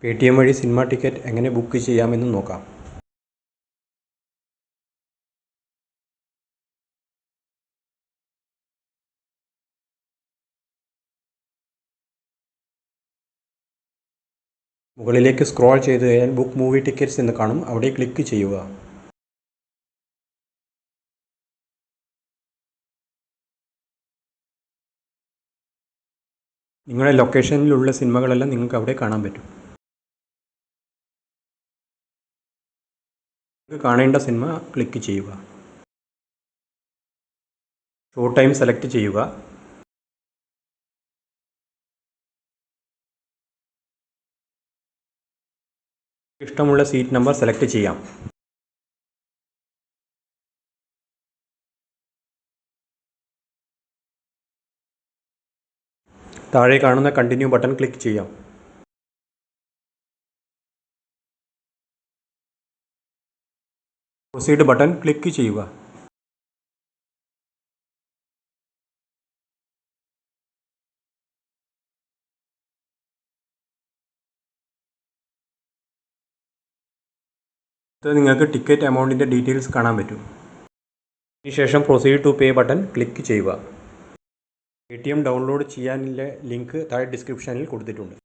Paytm വഴി cinema ticket എങ്ങനെ book ചെയ്യാമെന്ന് നോക്കാം. മുകളിലേക്ക് സ്ക്രോൾ ചെയ്തു കഴിഞ്ഞാൽ ബുക്ക് മൂവി ടിക്കറ്റ്സ് എന്ന് കാണും. അവിടെ ക്ലിക്ക് ചെയ്യുക. നിങ്ങളുടെ ലൊക്കേഷനിലുള്ള സിനിമകളെല്ലാം നിങ്ങൾക്ക് അവിടെ കാണാൻ പറ്റും. നിങ്ങൾക്ക് കാണേണ്ട സിനിമ ക്ലിക്ക് ചെയ്യുക. ഷോ ടൈം സെലക്ട് ചെയ്യുക. ഇഷ്ടമുള്ള സീറ്റ് നമ്പർ സെലക്ട് ചെയ്യാം. താഴെ കാണുന്ന കണ്ടിന്യൂ ബട്ടൺ ക്ലിക്ക് ചെയ്യാം. പ്രൊസീഡ് ബട്ടൺ ക്ലിക്ക് ചെയ്യുക. ഇത് നിങ്ങൾക്ക് ടിക്കറ്റ് എമൗണ്ടിൻ്റെ ഡീറ്റെയിൽസ് കാണാൻ പറ്റും. അതിനുശേഷം proceed to pay button click ചെയ്യുക. പേടിഎം ഡൗൺലോഡ് ചെയ്യാനുള്ള ലിങ്ക് താഴെ ഡിസ്ക്രിപ്ഷനിൽ കൊടുത്തിട്ടുണ്ട്.